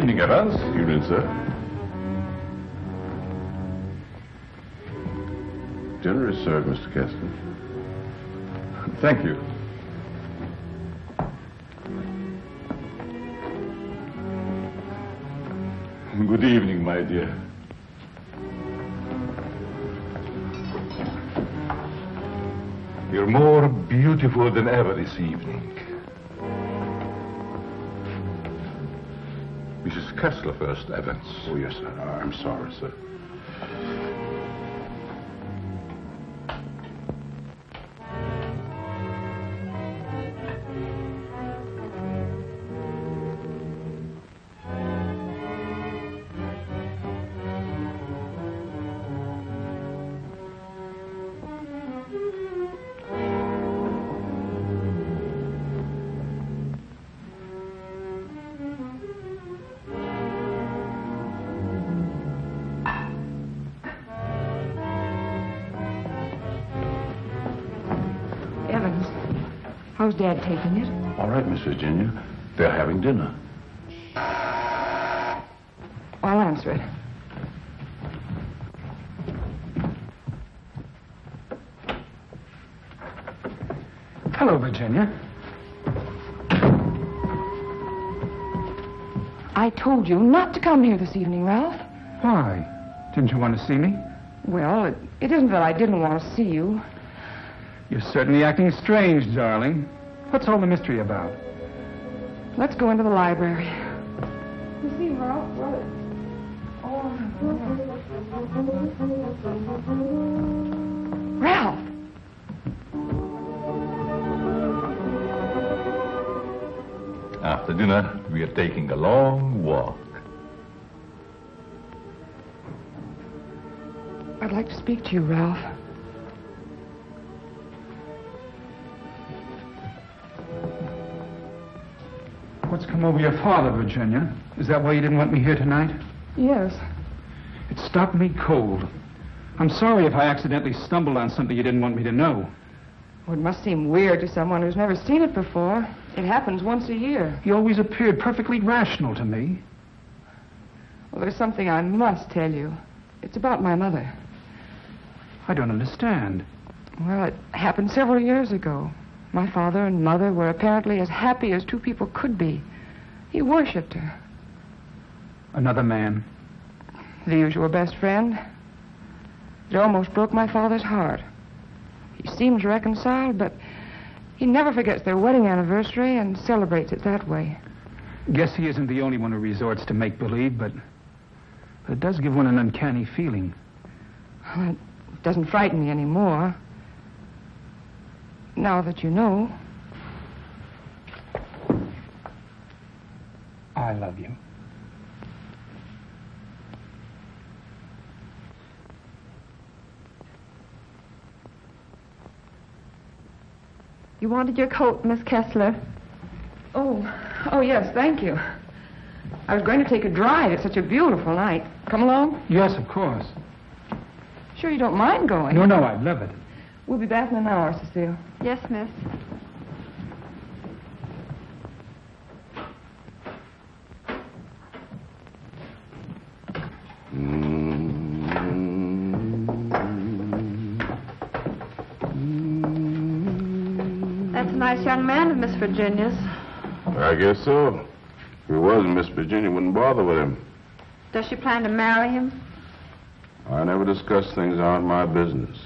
evening, Evans. Evening, sir. Dinner is served, Mr. Kessler. Thank you. Good evening, my dear. You're more beautiful than ever this evening. Mrs. Kessler first, Evans. Oh, yes, sir. I'm sorry, sir. How's Dad taking it? All right, Miss Virginia. They're having dinner. I'll answer it. Hello, Virginia. I told you not to come here this evening, Ralph. Why? Didn't you want to see me? Well, it isn't that I didn't want to see you. You're certainly acting strange, darling. What's all the mystery about? Let's go into the library. You see, Ralph, Ralph! After dinner, we are taking a long walk. I'd like to speak to you, Ralph. What's come over your father, Virginia? Is that why you didn't want me here tonight? Yes. It stopped me cold. I'm sorry if I accidentally stumbled on something you didn't want me to know. Well, it must seem weird to someone who's never seen it before. It happens once a year. He always appeared perfectly rational to me. Well, there's something I must tell you. It's about my mother. I don't understand. Well, it happened several years ago. My father and mother were apparently as happy as two people could be. He worshipped her. Another man? The usual best friend. It almost broke my father's heart. He seems reconciled, but he never forgets their wedding anniversary and celebrates it that way. Guess he isn't the only one who resorts to make-believe, but it does give one an uncanny feeling. Well, it doesn't frighten me anymore. Now that you know. I love you. You wanted your coat, Miss Kessler. Oh, yes, thank you. I was going to take a drive. It's such a beautiful night. Come along? Yes, of course. Sure you don't mind going? No, I'd love it. We'll be back in an hour, Cecile. Yes, miss. That's a nice young man of Miss Virginia's. I guess so. If he wasn't, Miss Virginia wouldn't bother with him. Does she plan to marry him? I never discuss things that aren't my business.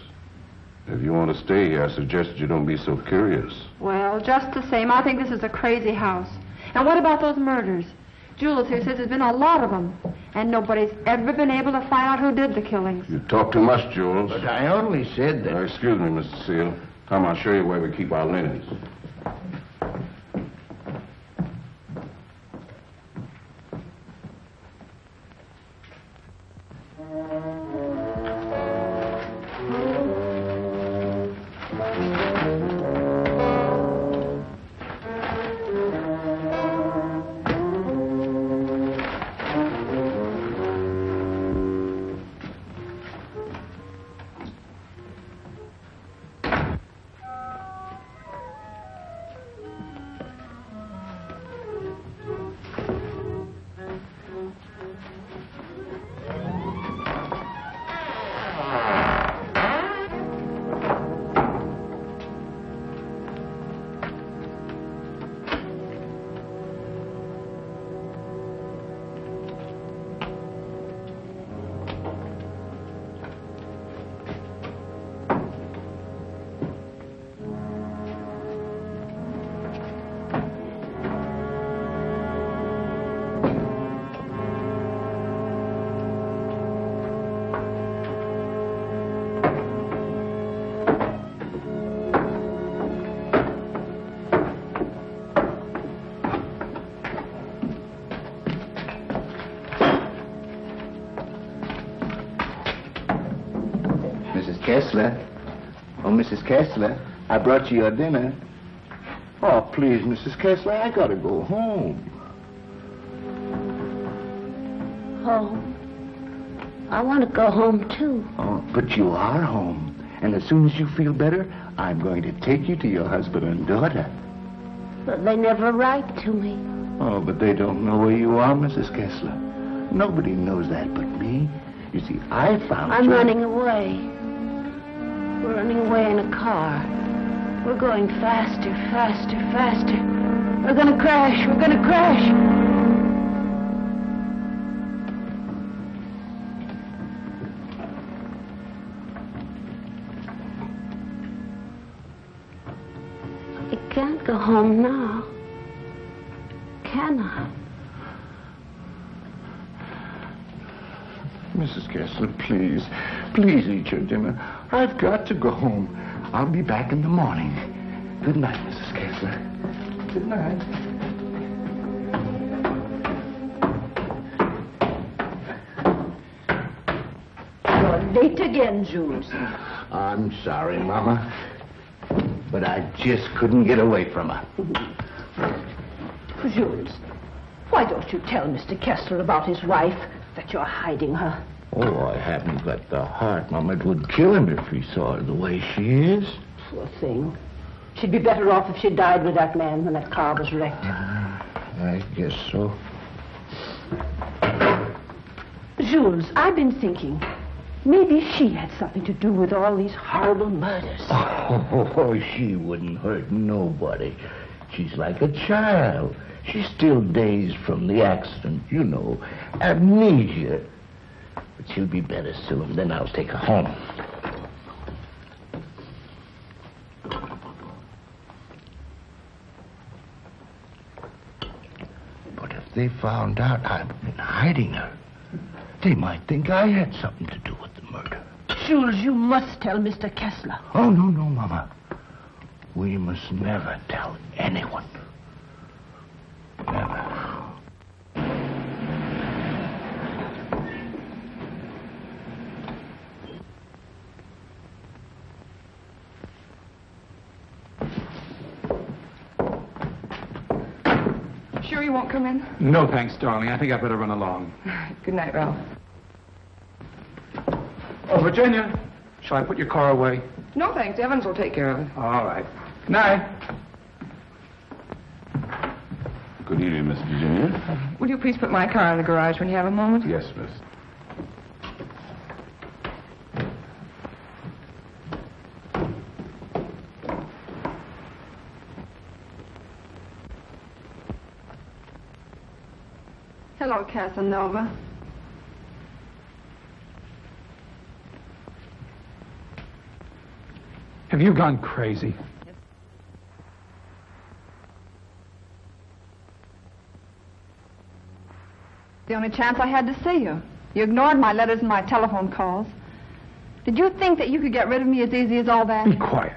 If you want to stay here, I suggest you don't be so curious. Well, just the same, I think this is a crazy house. And what about those murders? Jules here says there's been a lot of them, and nobody's ever been able to find out who did the killings. You talk too much, Jules. But I only said that... Excuse me, Mr. Seal. Come, I'll show you where we keep our linens. Kessler. Oh, Mrs. Kessler, I brought you your dinner. Oh, please, Mrs. Kessler, I gotta go home. Home? I want to go home, too. Oh, but you are home. And as soon as you feel better, I'm going to take you to your husband and daughter. But they never write to me. Oh, but they don't know where you are, Mrs. Kessler. Nobody knows that but me. You see, I found I'm you... running away. We're running away in a car. We're going faster, faster, faster. We're gonna crash. We're gonna crash. I can't go home now. Can I? Mrs. Kessler, please. Please eat your dinner. I've got to go home. I'll be back in the morning. Good night, Mrs. Kessler. Good night. You're late again, Jules. I'm sorry, Mama. But I just couldn't get away from her. Jules, why don't you tell Mr. Kessler about his wife, that you're hiding her? Oh, I haven't got the heart, Mama. It would kill him if he saw her the way she is. Poor thing. She'd be better off if she died with that man when that car was wrecked. I guess so. Jules, I've been thinking, maybe she had something to do with all these horrible murders. Oh, she wouldn't hurt nobody. She's like a child. She's still dazed from the accident, you know, amnesia. But she'll be better soon. Then I'll take her home. But if they found out I've been hiding her, they might think I had something to do with the murder. Jules, you must tell Mr. Kessler. Oh, no, Mama. We must never tell anyone. Never. Sure you won't come in? No, thanks, darling. I think I better run along. Good night, Ralph. Oh, Virginia, shall I put your car away? No, thanks. Evans will take care of it. All right. Good night. Good evening, Miss Virginia. Will you please put my car in the garage when you have a moment? Yes, miss. Hello, Casanova. Have you gone crazy? The only chance I had to see you. You ignored my letters and my telephone calls. Did you think that you could get rid of me as easy as all that? Be quiet.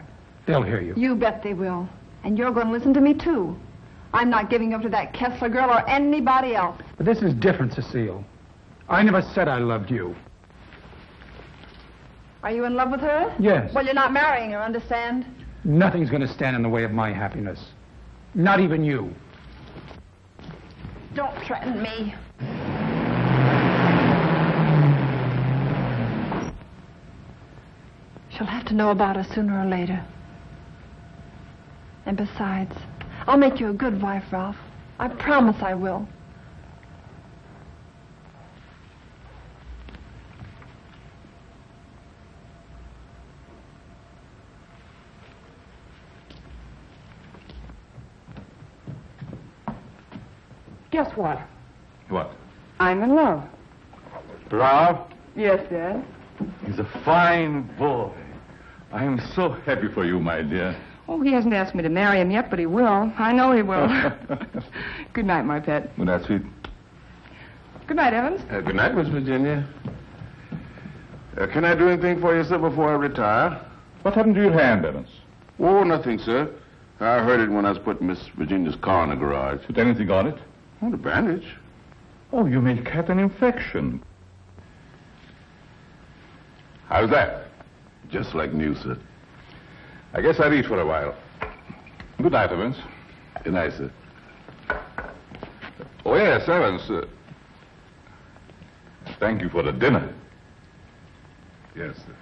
They'll hear you. You bet they will. And you're going to listen to me, too. I'm not giving up to that Kessler girl or anybody else. But this is different, Cecile. I never said I loved you. Are you in love with her? Yes. Well, you're not marrying her, understand? Nothing's going to stand in the way of my happiness. Not even you. Don't threaten me. She'll have to know about us sooner or later. And besides, I'll make you a good wife, Ralph. I promise I will. Guess what? What? I'm in love. Ralph? Yes, Dad. He's a fine boy. I am so happy for you, my dear. Oh, he hasn't asked me to marry him yet, but he will. I know he will. Good night, my pet. Good night, sweet. Good night, Evans. Good night, Miss Virginia. Can I do anything for you, sir, before I retire? What happened to your hand, Evans? Oh, nothing, sir. I heard it when I was putting Miss Virginia's car in the garage. Put anything on it? Oh, the bandage. Oh, you may had an infection. How's that? Just like new, sir. I guess I'll eat for a while. Good night, Evans. Good night, sir. Oh, yes, Evans. Thank you for the dinner. Yes, sir.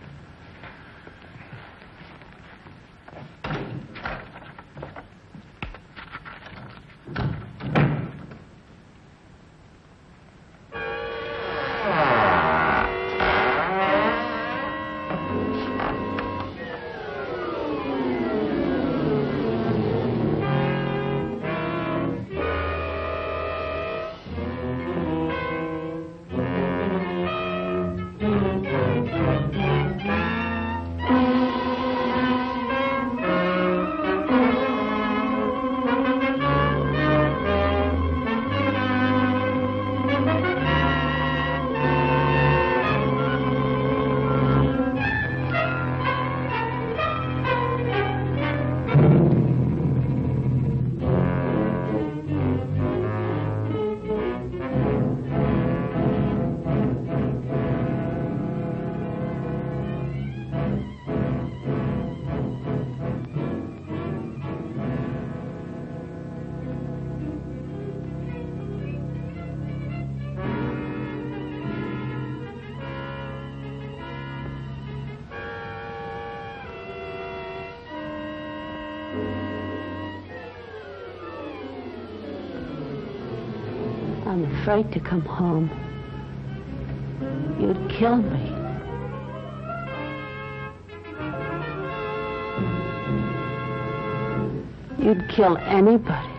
I'm afraid to come home. You'd kill me. You'd kill anybody.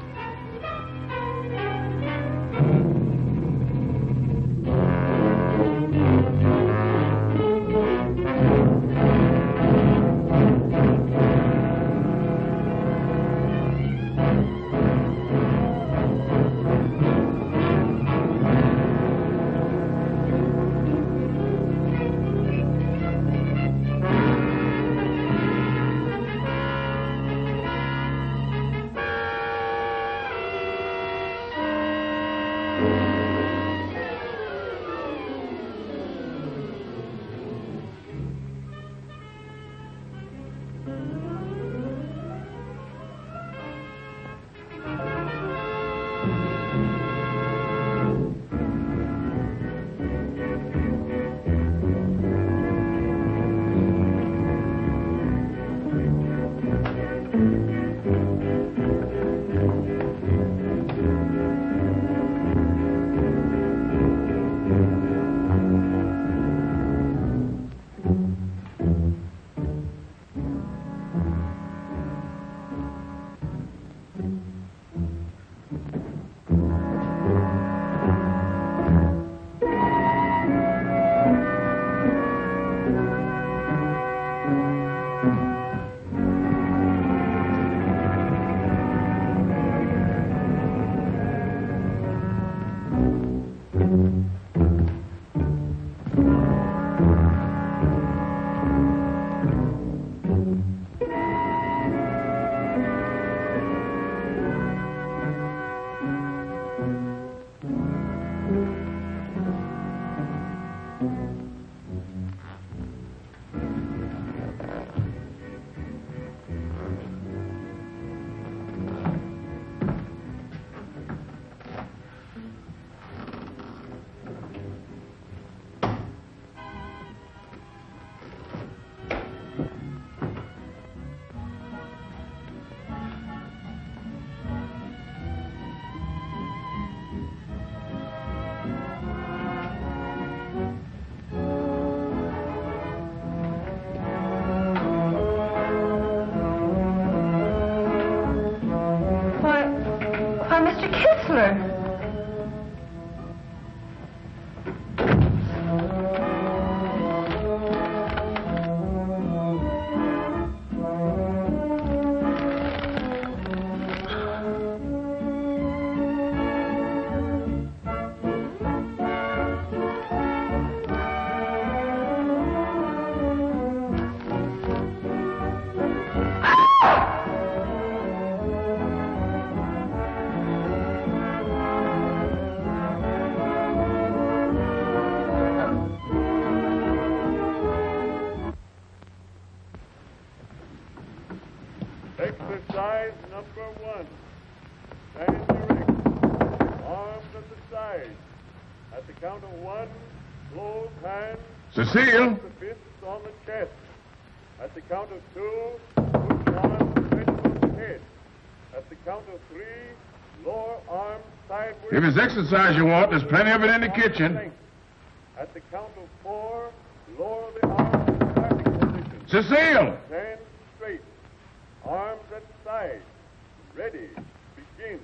Homicide number 1. Stand erect. Arms at the side. At the count of 1, close hands. Cecile! The fists on the chest. At the count of 2, push arms to the head. At the count of 3, lower arms sideways. If it's exercise you want, there's plenty of it in the kitchen. At the count of 4, lower the arms to starting position. Cecile! Stand straight. Arms at side. Ready. Begin.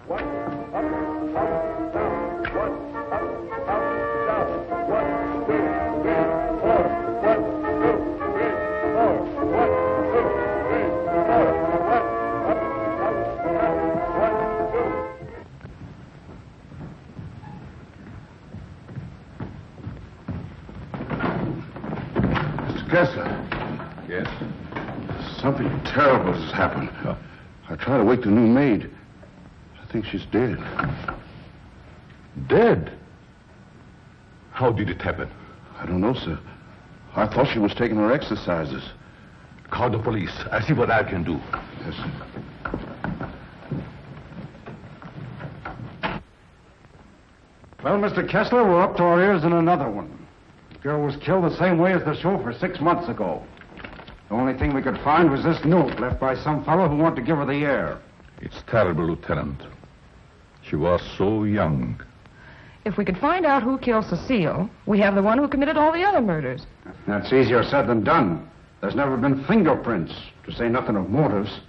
1, up, down. 1, up, down. 1, 2, 3, 4. 1, 2, 3, 4. 1, 2, 3, 4. 1, up, down. 1, 2. Mr. Kessler. Yes? Something terrible has happened. I tried to wake the new maid. I think she's dead. Dead? How did it happen? I don't know, sir. I thought she was taking her exercises. Call the police. I'll see what I can do. Yes, sir. Well, Mr. Kessler, we're up to our ears in another one. The girl was killed the same way as the chauffeur 6 months ago. The only thing we could find was this note left by some fellow who wanted to give her the air. It's terrible, Lieutenant. She was so young. If we could find out who killed Cecile, we have the one who committed all the other murders. That's easier said than done. There's never been fingerprints, to say nothing of motives.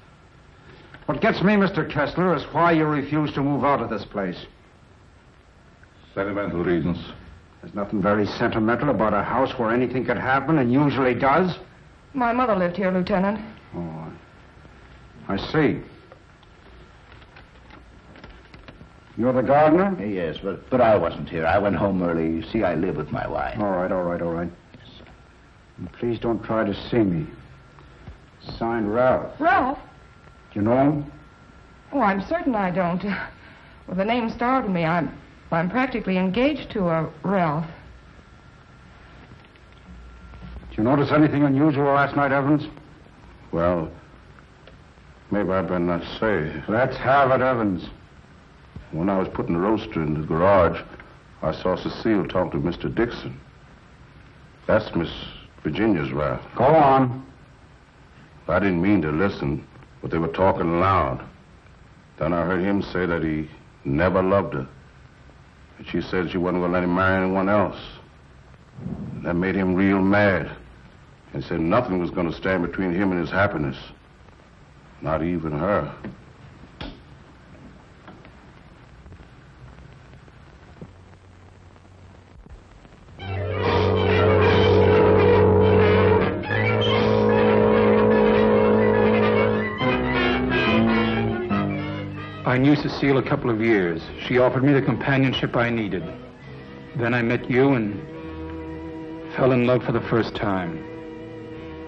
What gets me, Mr. Kessler, is why you refuse to move out of this place. Sentimental reasons. There's nothing very sentimental about a house where anything could happen and usually does. My mother lived here, Lieutenant. Oh, I see. You're the gardener? Yes, but I wasn't here. I went home early. You see, I live with my wife. All right. And please don't try to see me. Signed Ralph. Ralph? Do you know him? Oh, I'm certain I don't. Well, the name startled me. I'm practically engaged to a Ralph. Did you notice anything unusual last night, Evans? Well, maybe I better not say. Let's have it, Evans. When I was putting the roaster in the garage, I saw Cecile talk to Mr. Dixon. That's Miss Virginia's Ralph. Go on. I didn't mean to listen, but they were talking loud. Then I heard him say that he never loved her. And she said she wasn't going to let him marry anyone else. And that made him real mad. And said nothing was going to stand between him and his happiness. Not even her. I knew Cecile a couple of years. She offered me the companionship I needed. Then I met you and fell in love for the first time.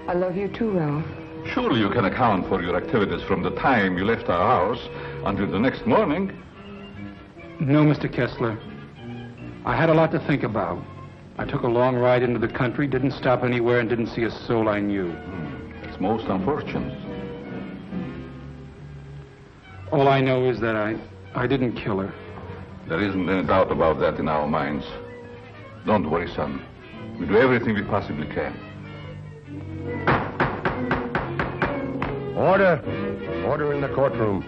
I love you too, Ralph. Surely you can account for your activities from the time you left our house until the next morning. No, Mr. Kessler. I had a lot to think about. I took a long ride into the country, didn't stop anywhere, and didn't see a soul I knew. It's most unfortunate. All I know is that I didn't kill her. There isn't any doubt about that in our minds. Don't worry, son. We do everything we possibly can. Order. Order in the courtroom.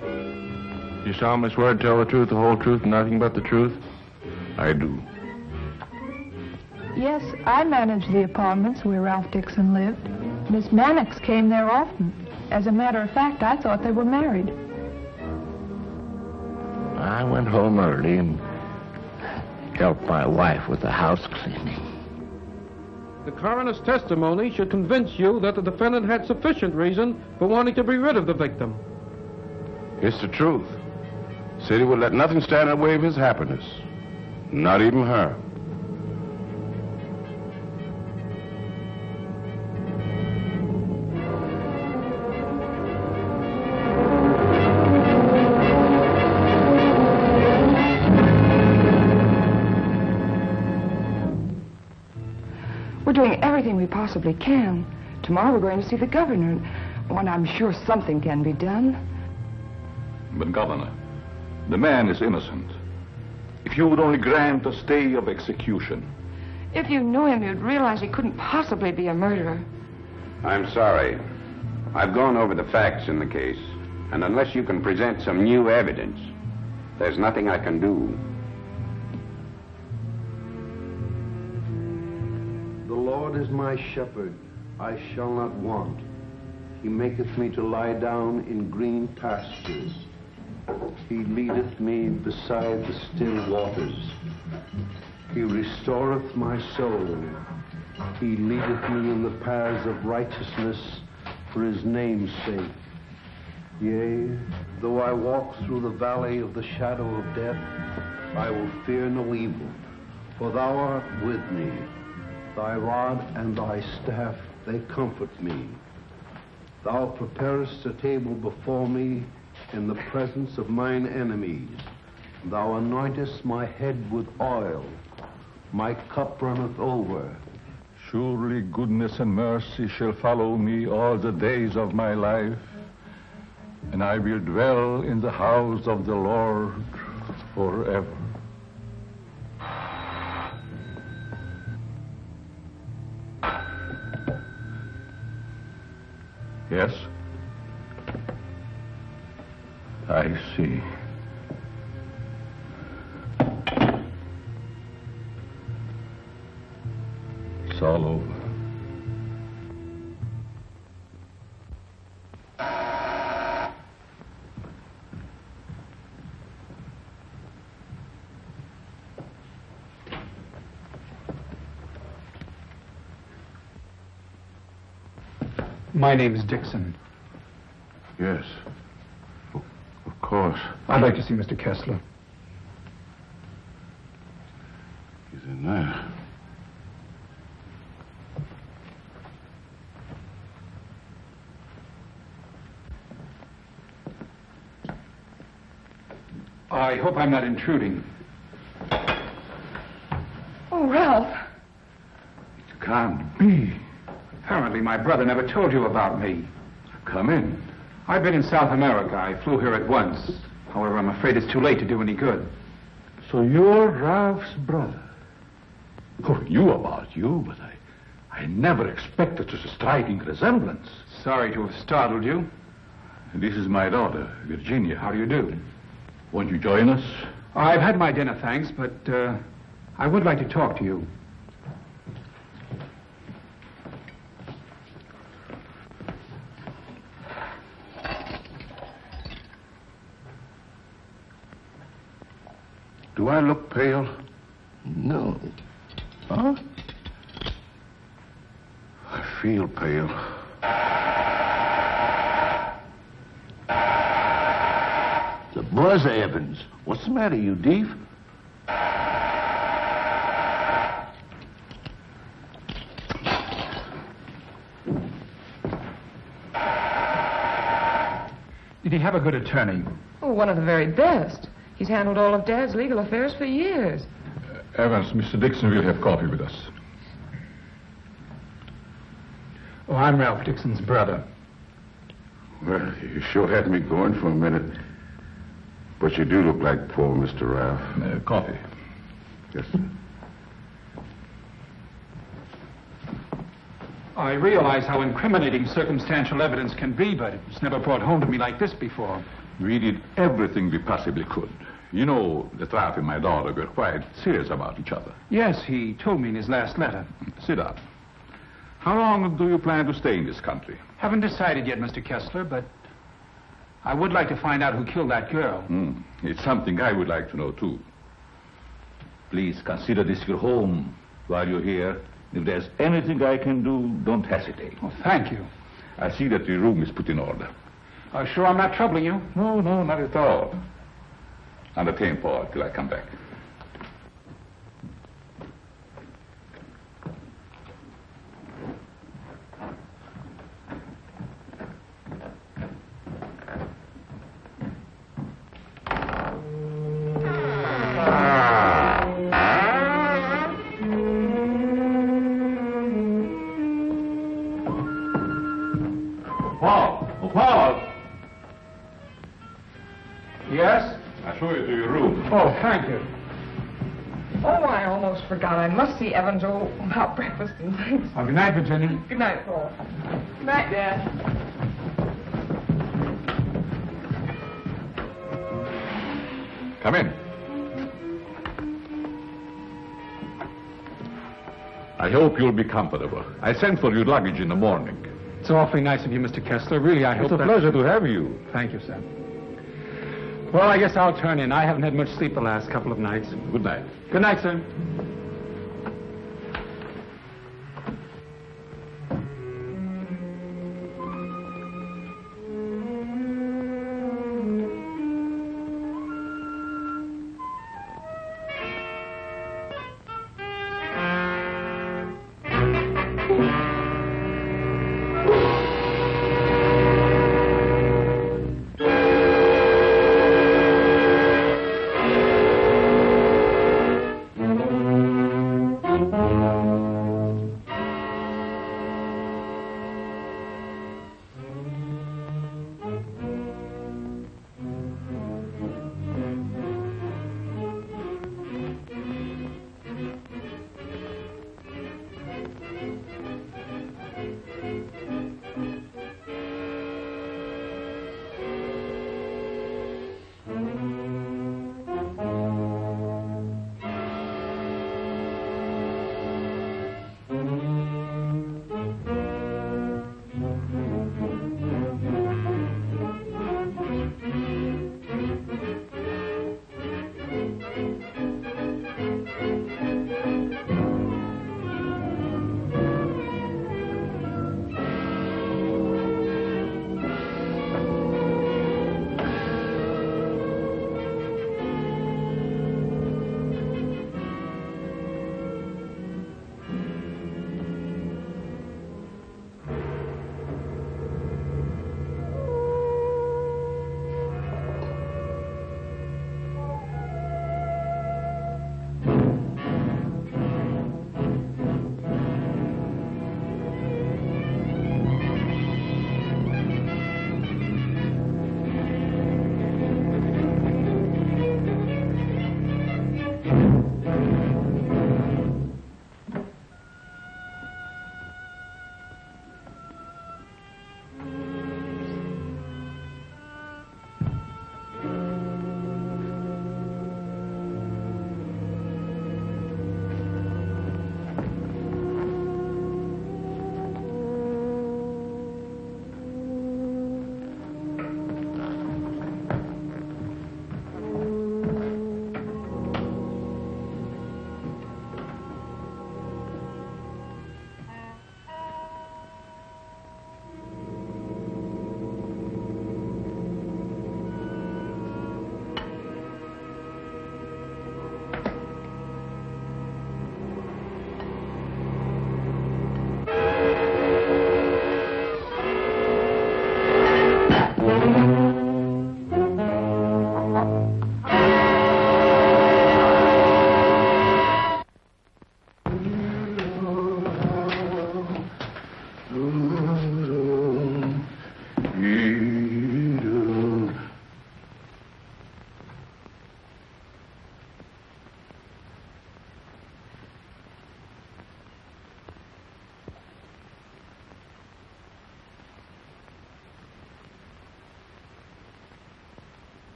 You solemnly swear to tell the truth, the whole truth, and nothing but the truth? I do. Yes, I managed the apartments where Ralph Dixon lived. Miss Mannix came there often. As a matter of fact, I thought they were married. I went home early and helped my wife with the house cleaning. The coroner's testimony should convince you that the defendant had sufficient reason for wanting to be rid of the victim. It's the truth. Said he would let nothing stand in the way of his happiness. Not even her. We're doing everything we possibly can. Tomorrow we're going to see the governor. When I'm sure something can be done. But, Governor, the man is innocent. If you would only grant a stay of execution. If you knew him, you'd realize he couldn't possibly be a murderer. I'm sorry. I've gone over the facts in the case, and unless you can present some new evidence, there's nothing I can do. The Lord is my shepherd, I shall not want. He maketh me to lie down in green pastures. He leadeth me beside the still waters. He restoreth my soul. He leadeth me in the paths of righteousness for his name's sake. Yea, though I walk through the valley of the shadow of death, I will fear no evil, for thou art with me. Thy rod and thy staff, they comfort me. Thou preparest a table before me in the presence of mine enemies. Thou anointest my head with oil. My cup runneth over. Surely goodness and mercy shall follow me all the days of my life, and I will dwell in the house of the Lord forever. Yes? I see. It's all over. My name is Dixon. Yes. Of course. I'd like to see Mr. Kessler. He's in there. I hope I'm not intruding. Oh, Ralph. It can't be. Apparently my brother never told you about me. Come in. I've been in South America. I flew here at once. However, I'm afraid it's too late to do any good. So you're Ralph's brother. Who knew about you, but I never expected such a striking resemblance. Sorry to have startled you. This is my daughter, Virginia. How do you do? Won't you join us? I've had my dinner, thanks, but I would like to talk to you. Do I look pale? No. Huh? I feel pale. The buzz, Evans. What's the matter, you deef? Did he have a good attorney? Oh, one of the very best. He's handled all of Dad's legal affairs for years. Evans, Mr. Dixon will have coffee with us. Oh, I'm Ralph Dixon's brother. Well, you sure had me going for a minute. But you do look like poor Mr. Ralph. Coffee. Yes, sir. I realize how incriminating circumstantial evidence can be, but it's never brought home to me like this before. We did everything we possibly could. You know, that Ralph and my daughter were quite serious about each other. Yes, he told me in his last letter. Sit down. How long do you plan to stay in this country? Haven't decided yet, Mr. Kessler, but I would like to find out who killed that girl. It's something I would like to know, too. Please consider this your home while you're here. If there's anything I can do, don't hesitate. Oh, thank you. I see that the room is put in order. Sure I'm not troubling you? No, not at all. Entertain Paul till I come back. Paul! Yes? I'll show you to your room. Oh, thank you. Oh, I almost forgot. I must see Evans about breakfast and things. Oh, good night, Virginia. Good night, Paul. Good night, Dad. Come in. I hope you'll be comfortable. I sent for your luggage in the morning. It's awfully nice of you, Mr. Kessler. Really, I hope It's a pleasure to have you. Thank you, sir. Well, I guess I'll turn in. I haven't had much sleep the last couple of nights. Good night. Good night, sir.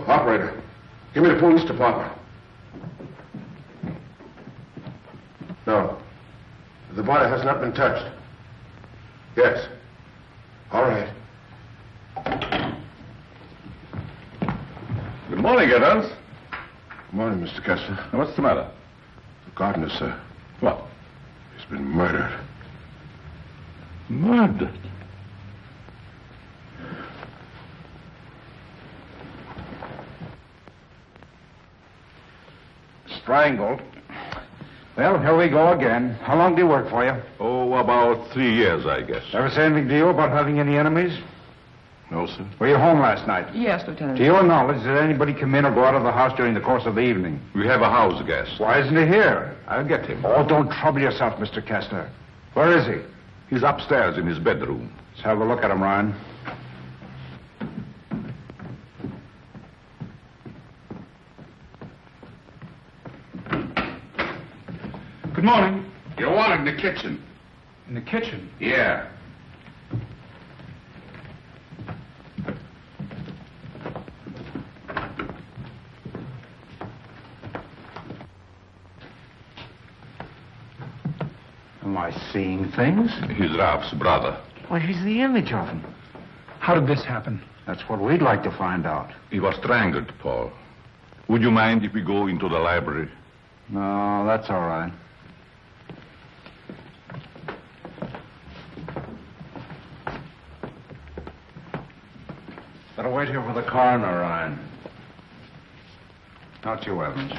Operator, give me the police department. No. The body has not been touched. Yes. All right. Good morning, Evans. Good morning, Mr. Kessler. What's the matter? The gardener, sir. What? He's been murdered. Murdered? Strangled. Well, here we go again. How long do you work for you? Oh, about 3 years, I guess. Ever say anything to you about having any enemies? No, sir. Were you home last night? Yes, Lieutenant. To your knowledge, did anybody come in or go out of the house during the course of the evening? We have a house guest. Why isn't he here? I'll get him. Oh, don't trouble yourself, Mr. Kessler. Where is he? He's upstairs in his bedroom. Let's have a look at him, Ryan. Good morning. You're wanted in the kitchen. In the kitchen? Yeah. Am I seeing things? He's Ralph's brother. Well, he's the image of him. How did this happen? That's what we'd like to find out. He was strangled, Paul. Would you mind if we go into the library? No, that's all right. Better wait here for the coroner, Ryan. Not you, Evans.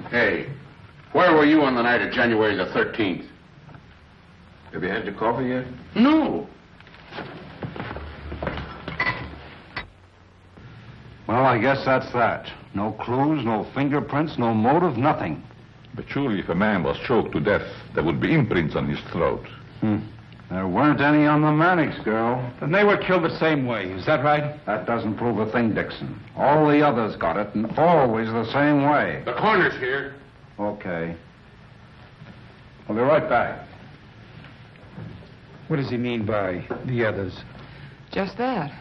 Hey, where were you on the night of January the 13th? Have you had your coffee yet? No. Well, I guess that's that. No clues, no fingerprints, no motive, nothing. But surely if a man was choked to death, there would be imprints on his throat. There weren't any on the Mannix girl. Then they were killed the same way, is that right? That doesn't prove a thing, Dixon. All the others got it, and always the same way. The coroner's here. Okay. I'll be right back. What does he mean by the others? Just that.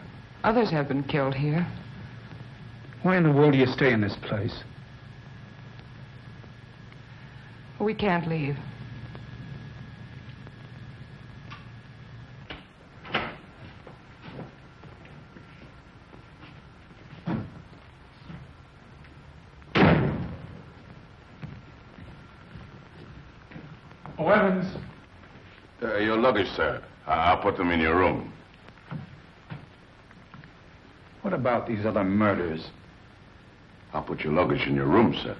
Others have been killed here. Why in the world do you stay in this place? We can't leave. Oh, Evans. Your luggage, sir. I'll put them in your room. What about these other murders? I'll put your luggage in your room, sir.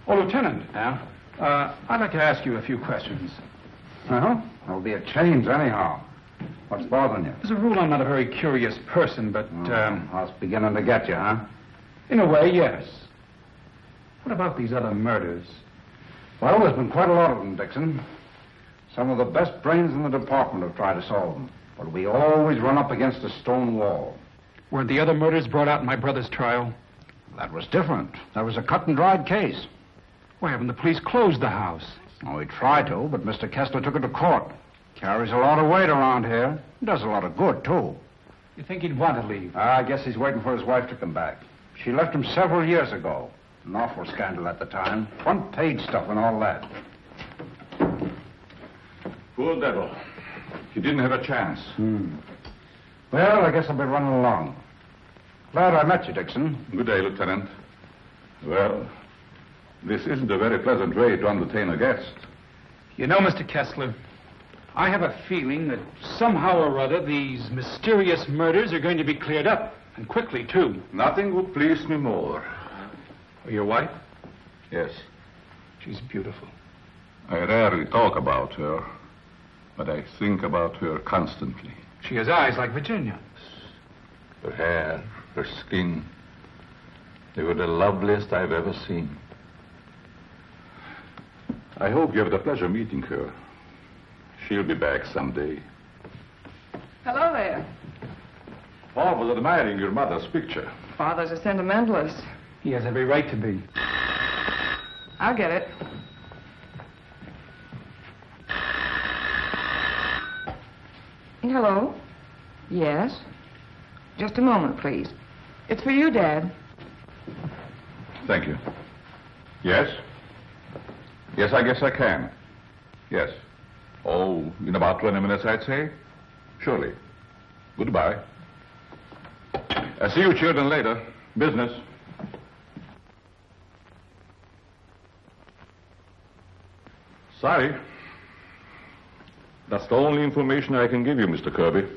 Oh, Lieutenant. Yeah? I'd like to ask you a few questions. Well, there'll be a change anyhow. What's bothering you? As a rule, I'm not a very curious person, but, I was beginning to get you, huh? in a way, yes. What about these other murders? Well, there's been quite a lot of them, Dixon. Some of the best brains in the department have tried to solve them. But we always run up against a stone wall. Weren't the other murders brought out in my brother's trial? That was different. That was a cut-and-dried case. Why haven't the police closed the house? Oh, we tried to, but Mr. Kessler took it to court. Carries a lot of weight around here. Does a lot of good, too. You think he'd want to leave? I guess he's waiting for his wife to come back. She left him several years ago. An awful scandal at the time. Front-page stuff and all that. Poor devil. He didn't have a chance. Well, I guess I'll be running along. Glad I met you, Dixon. Good day, Lieutenant. Well, this isn't a very pleasant way to entertain a guest. You know, Mr. Kessler, I have a feeling that somehow or other these mysterious murders are going to be cleared up, and quickly, too. Nothing would please me more. Your wife? Yes. She's beautiful. I rarely talk about her, but I think about her constantly. She has eyes like Virginia. Her hair, her skin, they were the loveliest I've ever seen. I hope you have the pleasure of meeting her. She'll be back someday. Hello there. Paul was admiring your mother's picture. Father's a sentimentalist. He has every right to be. I'll get it. Hello? Yes? Just a moment, please. It's for you, Dad. Thank you. Yes? Yes, I guess I can. Yes. Oh, in about 20 minutes, I'd say. Surely. Goodbye. I'll see you children later. Business. Sorry. That's the only information I can give you, Mr. Kirby.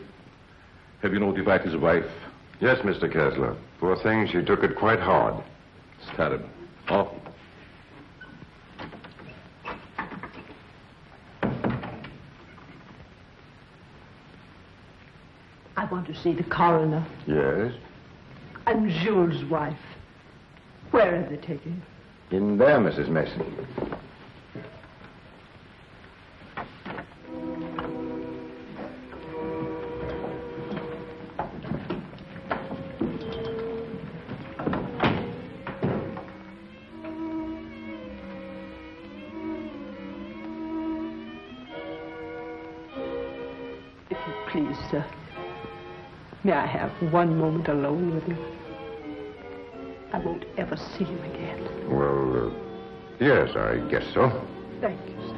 Have you notified his wife? Yes, Mr. Kessler. Poor thing, she took it quite hard. It's terrible. Awful. I want to see the coroner. Yes? And Jules' wife. Where are they taken? In there, Mrs. Mason. If you please, sir. May I have one moment alone with you? I won't ever see you again. Well, yes, I guess so. Thank you, sir.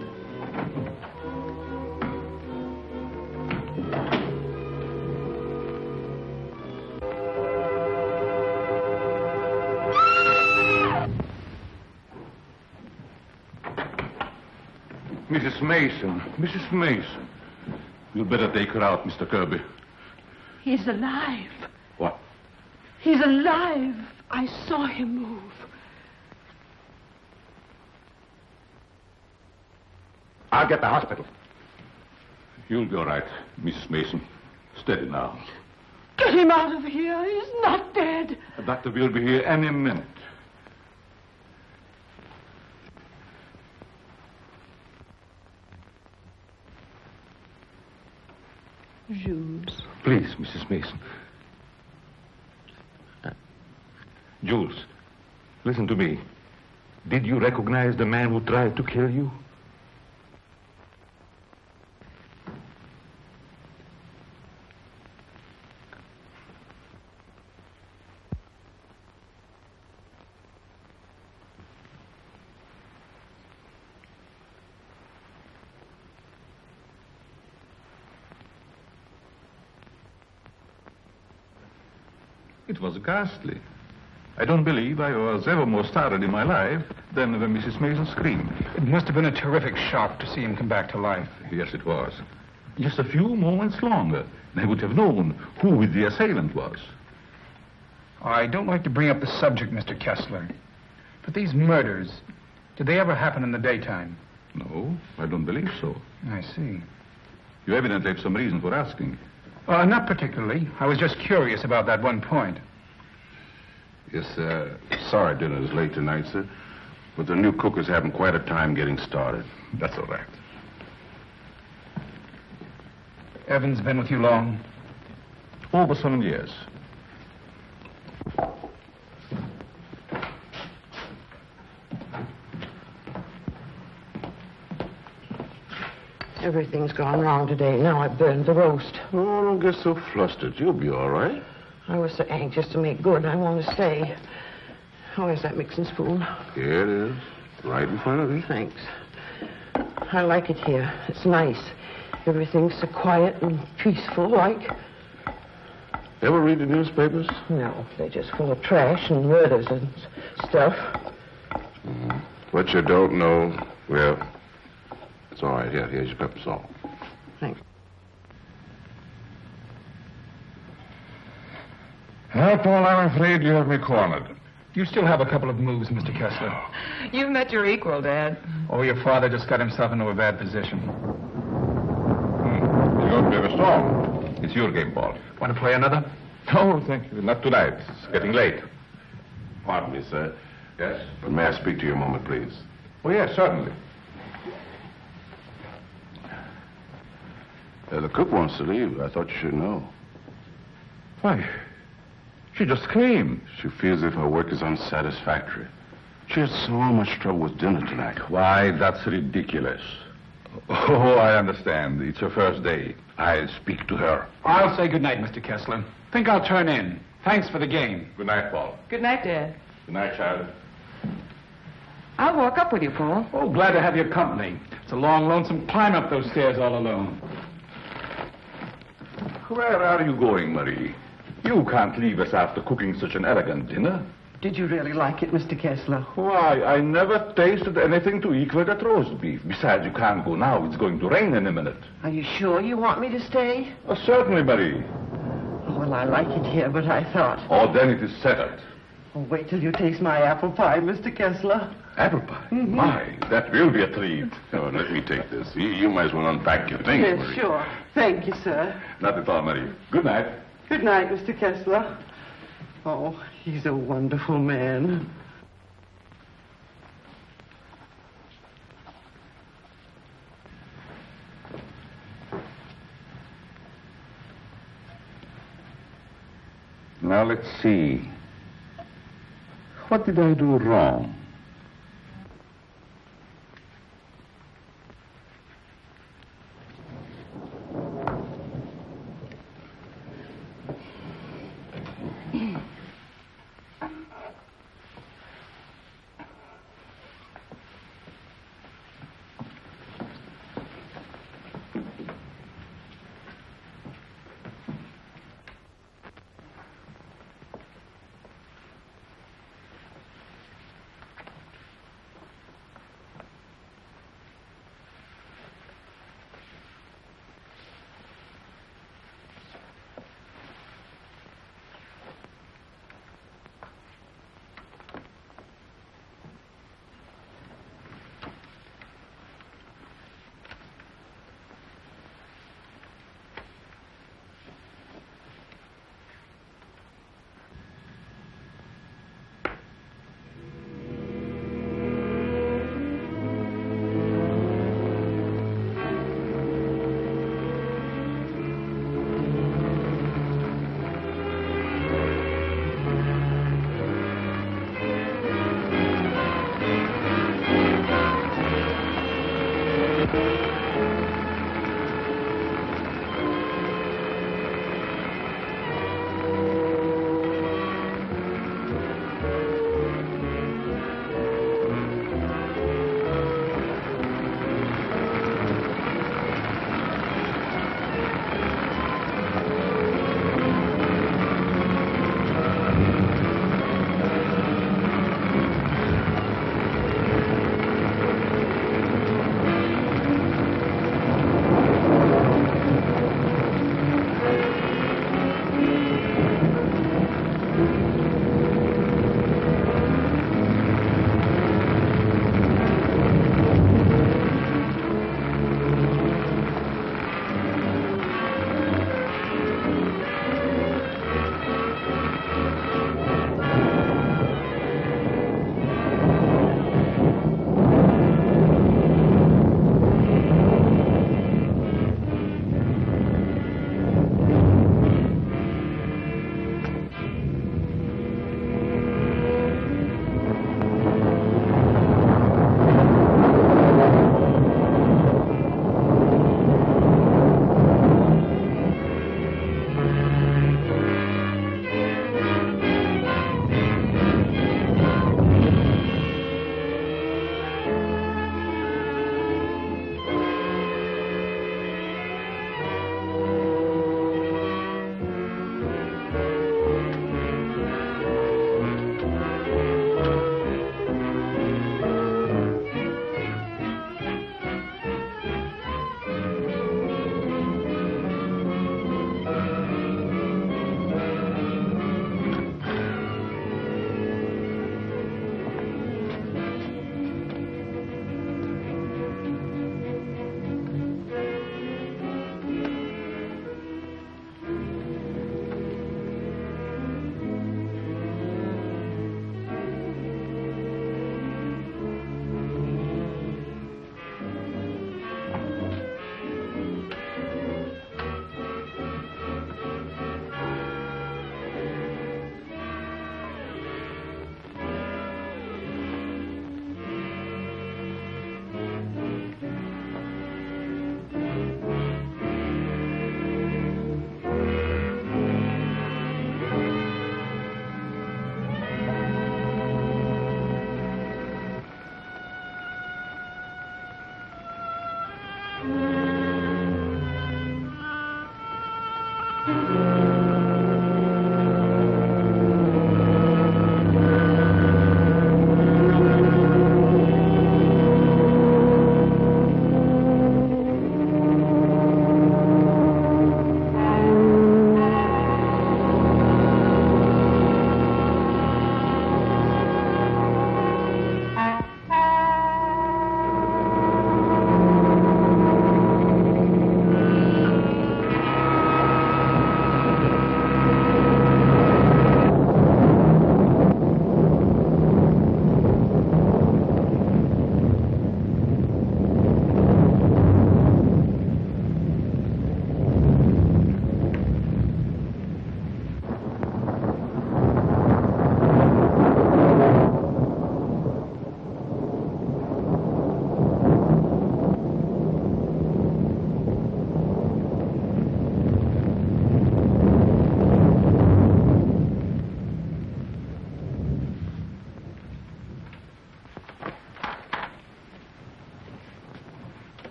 Mrs. Mason. Mrs. Mason. You'd better take her out, Mr. Kirby. He's alive. What? He's alive. I saw him move. I'll get the hospital. You'll be all right, Mrs. Mason. Steady now. Get him out of here. He's not dead. The doctor will be here any minute. Jules. Please, Mrs. Mason. Jules, listen to me. Did you recognize the man who tried to kill you? It was ghastly. I don't believe I was ever more startled in my life than when Mrs. Mason screamed. It must have been a terrific shock to see him come back to life. Yes, it was. Just a few moments longer, and I would have known who the assailant was. I don't like to bring up the subject, Mr. Kessler, but these murders, did they ever happen in the daytime? No, I don't believe so. I see. You evidently have some reason for asking. Not particularly. I was just curious about that one point. Yes, sorry dinner is late tonight, sir. But the new cook is having quite a time getting started. That's all right. Evans been with you long? Over 7 years. Everything's gone wrong today. Now I burned the roast. Oh, don't get so flustered. You'll be all right. I was so anxious to make good. I want to stay. Where's that mixing spoon? Here it is. Right in front of you. Thanks. I like it here. It's nice. Everything's so quiet and peaceful, like. Ever read the newspapers? No, they're just full of trash and murders and stuff. What you don't know, well, it's all right. Here's your pepper salt. Thanks. Well, Paul, I'm afraid you have me cornered. You still have a couple of moves, Mr. Kessler. You've met your equal, Dad. Oh, your father just got himself into a bad position. You don't be strong. It's your game, Paul. Want to play another? No, thank you. Not tonight. It's getting late. Pardon me, sir. Yes? But may I speak to you a moment, please? Oh, yes, certainly. The cook wants to leave. I thought you should know. Why? She just came. She feels as if her work is unsatisfactory. She had so much trouble with dinner tonight. Why, that's ridiculous. Oh, I understand. It's her first day. I'll speak to her. I'll say good night, Mr. Kessler. Think I'll turn in. Thanks for the game. Good night, Paul. Good night, Dad. Good night, child. I'll walk up with you, Paul. Oh, glad to have your company. It's a long, lonesome climb up those stairs all alone. Where are you going, Marie? You can't leave us after cooking such an elegant dinner. Did you really like it, Mr. Kessler? Why, I never tasted anything to equal that roast beef. Besides, you can't go now. It's going to rain in a minute. Are you sure you want me to stay? Oh, certainly, Marie. Well, I like it here, but I thought... Oh, then it is settled. Oh, wait till you taste my apple pie, Mr. Kessler. Apple pie? My, that will be a treat. Oh, let me take this. You might as well unpack your things, Yes, Marie. sure. Thank you, sir. Not at all, Marie. Good night. Good night, Mr. Kessler. Oh, he's a wonderful man. Now, let's see. What did I do wrong?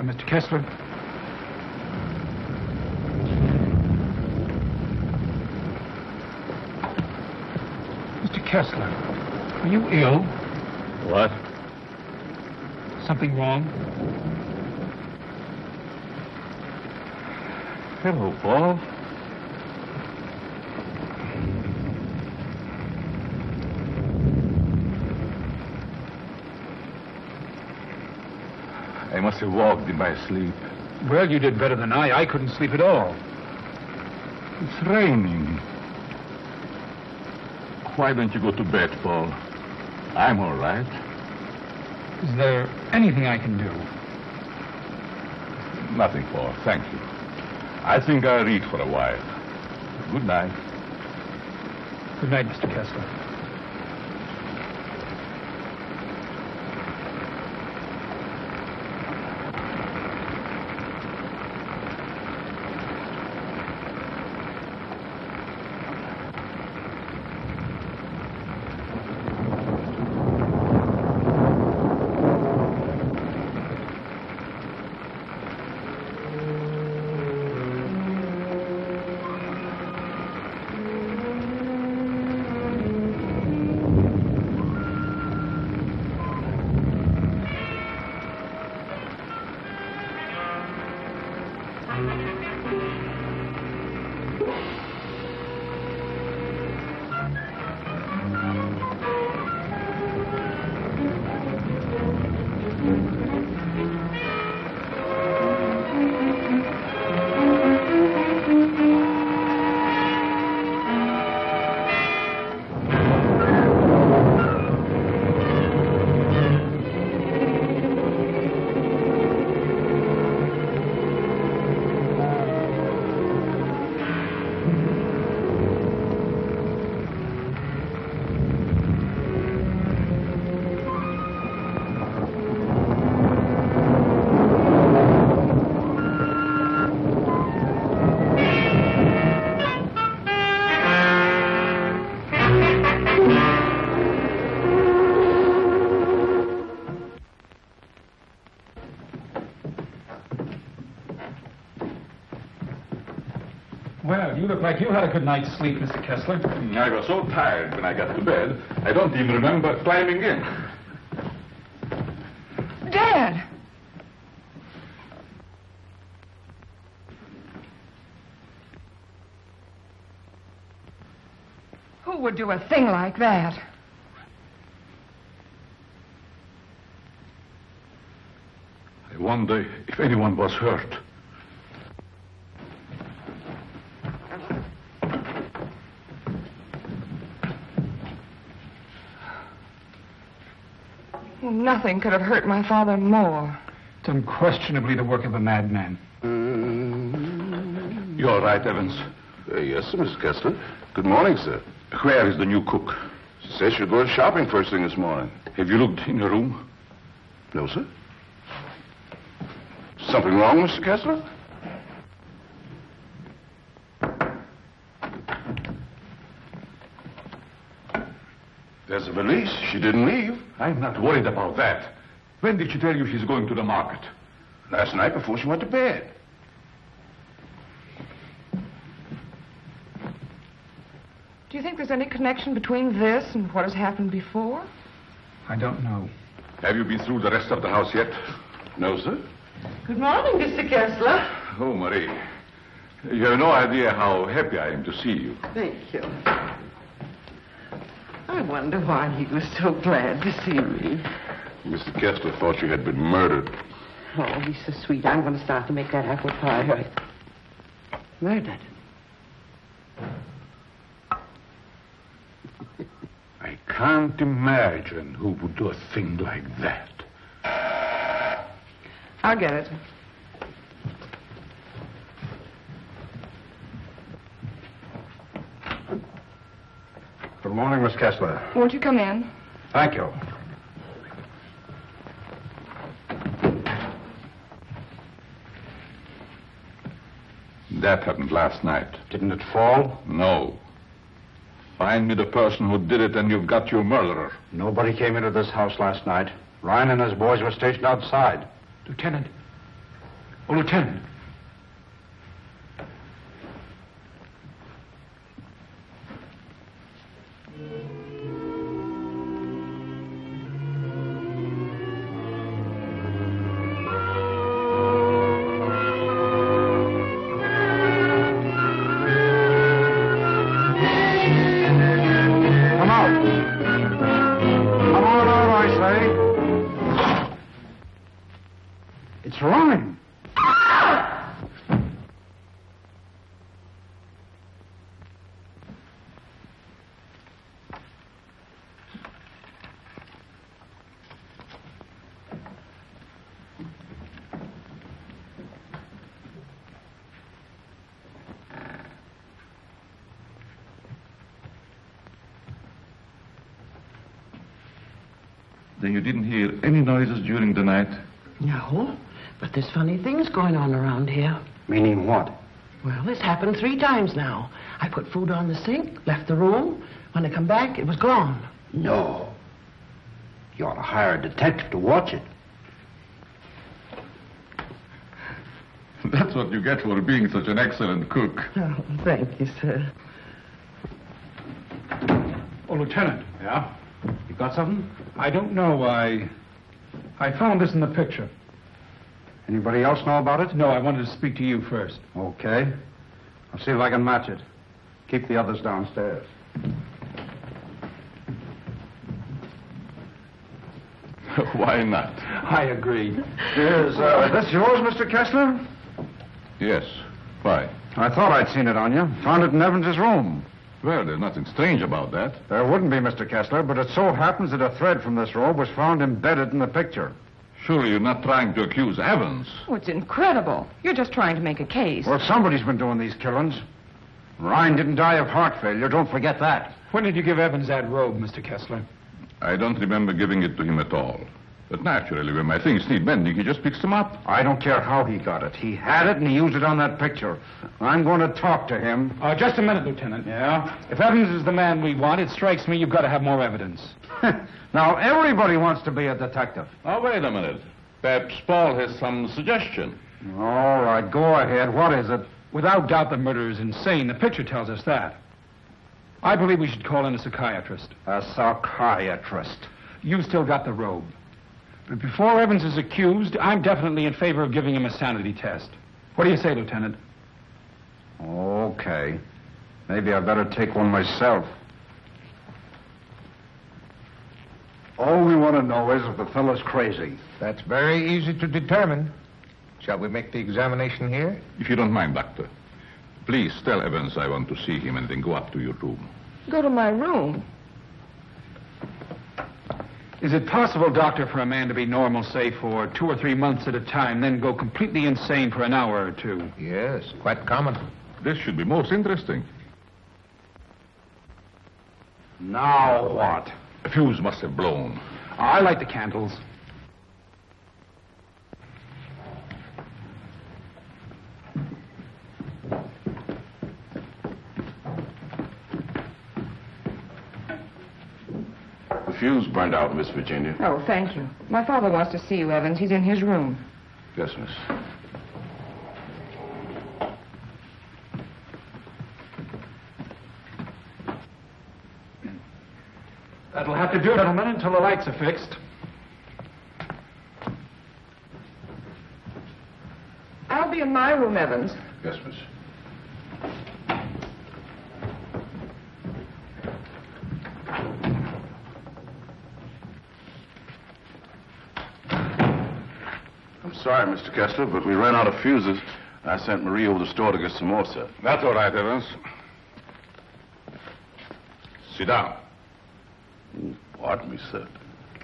Mr. Kessler? Mr. Kessler, are you ill? What? Something wrong? Hello, Paul. I must have walked in my sleep. Well, you did better than I. I couldn't sleep at all. It's raining. Why don't you go to bed, Paul? I'm all right. Is there anything I can do? Nothing, Paul. Thank you. I think I'll read for a while. Good night. Good night, Mr. Kessler. Well, you look like you had a good night's sleep, Mr. Kessler. I was so tired when I got to bed, I don't even remember climbing in. Dad! Who would do a thing like that? I wonder if anyone was hurt. Nothing could have hurt my father more. It's unquestionably the work of a madman. You all right, Evans? Yes, sir, Mr. Kessler. Good morning, sir. Where is the new cook? She says she'll go shopping first thing this morning. Have you looked in your room? No, sir. Something wrong, Mr. Kessler? There's a valise. She didn't leave. I'm not worried about that. When did she tell you she's going to the market? Last night before she went to bed. Do you think there's any connection between this and what has happened before? I don't know. Have you been through the rest of the house yet? No, sir. Good morning, Mr. Kessler. Oh, Marie. You have no idea how happy I am to see you. Thank you. I wonder why he was so glad to see me. Mr. Kessler thought you had been murdered. Oh, he's so sweet. I'm going to start to make that apple pie. Right. Murdered. I can't imagine who would do a thing like that. I'll get it. Good morning, Miss Kessler. Won't you come in? Thank you. That happened last night. Didn't it fall? No. Find me the person who did it and you've got your murderer. Nobody came into this house last night. Ryan and his boys were stationed outside. Lieutenant, Oh, Lieutenant. It's running. Then you didn't hear any noises during the night? No, but there's funny things going on around here. Meaning what? Well, it's happened 3 times now. I put food on the sink, left the room. When I come back, it was gone. No. You ought to hire a detective to watch it. That's what you get for being such an excellent cook. Oh, thank you, sir. Oh, Lieutenant. Yeah? You got something? I don't know. I found this in the picture. Anybody else know about it? No, I wanted to speak to you first. Okay. I'll see if I can match it. Keep the others downstairs. Why not? I agree. Is this yours, Mr. Kessler? Yes. Why? I thought I'd seen it on you. Found it in Evans's room. Well, there's nothing strange about that. There wouldn't be, Mr. Kessler, but it so happens that a thread from this robe was found embedded in the picture. Surely you're not trying to accuse Evans. Oh, it's incredible. You're just trying to make a case. Well, somebody's been doing these killings. Ryan didn't die of heart failure. Don't forget that. When did you give Evans that robe, Mr. Kessler? I don't remember giving it to him at all. But naturally, when my things need mending, he just picks them up. I don't care how he got it. He had it and he used it on that picture. I'm going to talk to him. Just a minute, Lieutenant. Yeah? If Evans is the man we want, it strikes me you've got to have more evidence. Now, everybody wants to be a detective. Oh, wait a minute. Perhaps Paul has some suggestion. All right, go ahead. What is it? Without doubt, the murder is insane. The picture tells us that. I believe we should call in a psychiatrist. A psychiatrist? You've still got the robe. But before Evans is accused, I'm definitely in favor of giving him a sanity test. What do you say, Lieutenant? Okay. Maybe I better take one myself. All we want to know is if the fellow's crazy. That's very easy to determine. Shall we make the examination here? If you don't mind, Doctor. Please tell Evans I want to see him and then go up to your room. Go to my room. Is it possible, Doctor, for a man to be normal, say, for 2 or 3 months at a time, then go completely insane for an hour or 2? Yes, quite common. This should be most interesting. Now what? The fuse must have blown. I light the candles. The fuse burned out, Miss Virginia. Oh, thank you. My father wants to see you, Evans. He's in his room. Yes, miss. That'll have to do, gentlemen, until the lights are fixed. I'll be in my room, Evans. Yes, miss. I'm sorry, Mr. Kessler, but we ran out of fuses. I sent Marie over the store to get some more, sir. That's all right, Evans. Sit down. Pardon me, sir.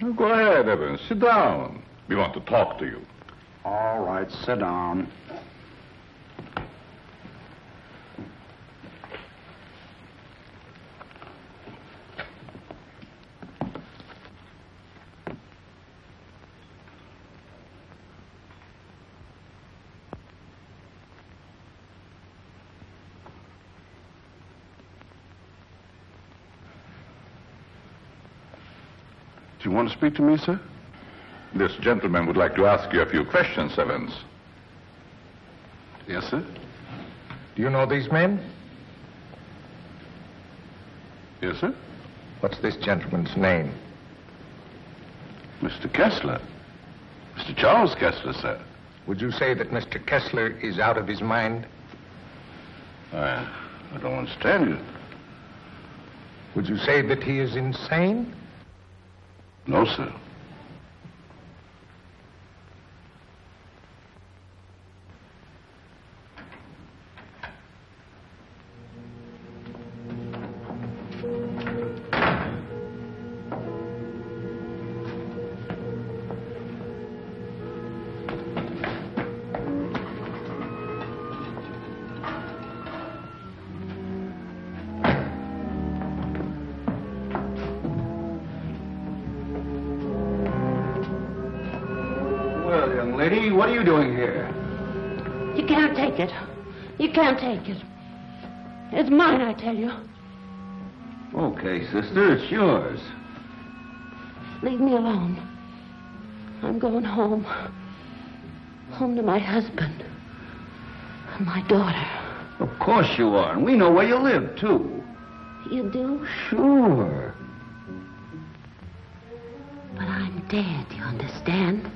Oh, go ahead, Evans. Sit down. We want to talk to you. All right, sit down. Do you want to speak to me, sir? This gentleman would like to ask you a few questions, Evans. Yes, sir. Do you know these men? Yes, sir. What's this gentleman's name? Mr. Kessler. Mr. Charles Kessler, sir. Would you say that Mr. Kessler is out of his mind? I don't understand you. Would you say that he is insane? No, sir. Well, young lady, what are you doing here? You can't take it. You can't take it. It's mine, I tell you. Okay, sister, it's yours. Leave me alone. I'm going home. Home to my husband. And my daughter. Of course you are, and we know where you live, too. You do? Sure. But I'm dead, you understand?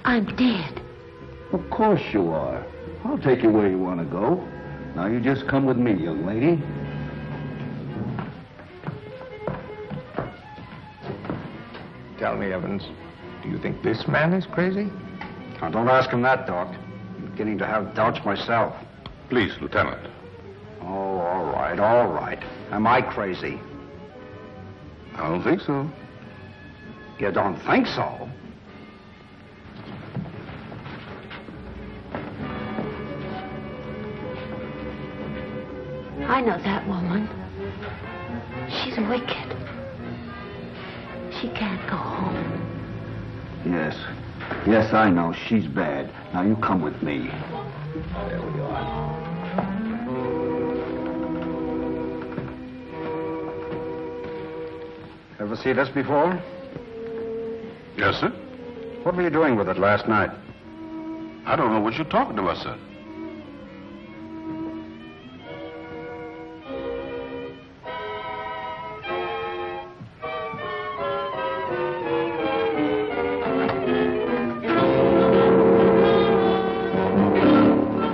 I'm dead. Of course you are. I'll take you where you want to go. Now you just come with me, young lady. Tell me, Evans, do you think this man is crazy? Now, don't ask him that, Doc. I'm beginning to have doubts myself. Please, Lieutenant. Oh, all right. Am I crazy? I don't think so. You don't think so? I know that woman. She's wicked. She can't go home. Yes. Yes, I know. She's bad. Now you come with me. There we are. Ever see this before? Yes, sir. What were you doing with it last night? I don't know what you're talking about, sir.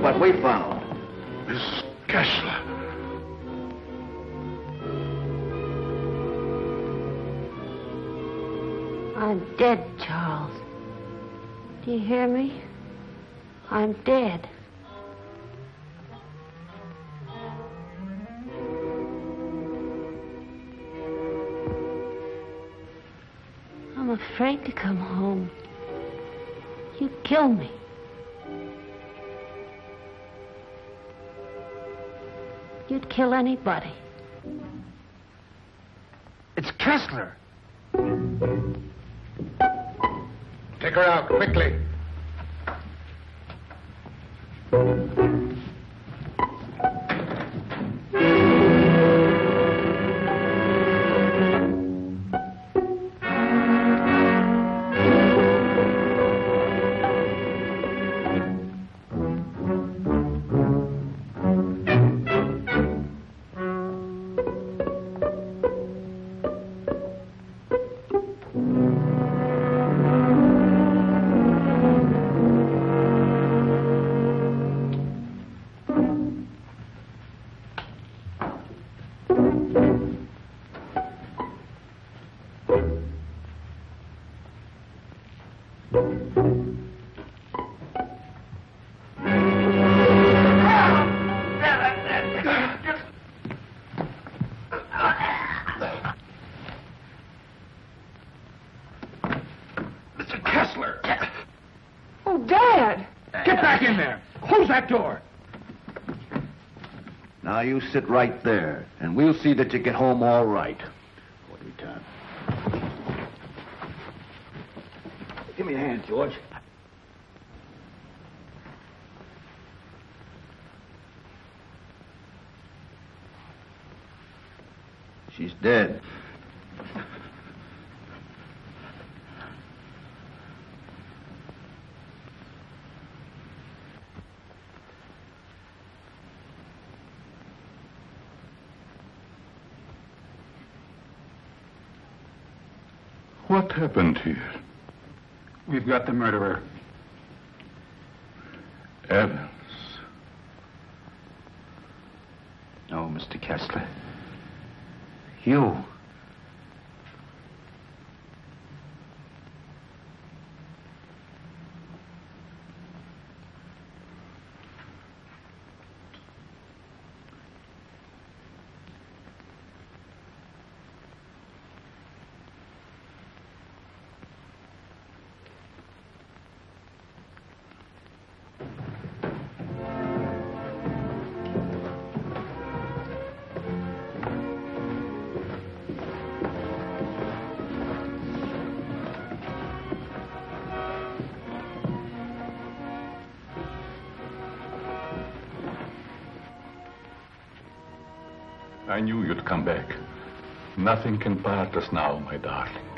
What we found. Miss Kessler. I'm dead, Charles. Do you hear me? I'm dead. I'm afraid to come home. You'd kill me. You'd kill anybody. It's Kessler. Take her out, quickly. Mr. Kessler! Oh, Dad! Get back in there! Close that door! Now you sit right there, and we'll see that you get home all right. What do we time? Give me a hand, George. She's dead. What happened here? We've got the murderer. Evans. No, Mr. Kessler. You. I knew you'd come back. Nothing can part us now, my darling.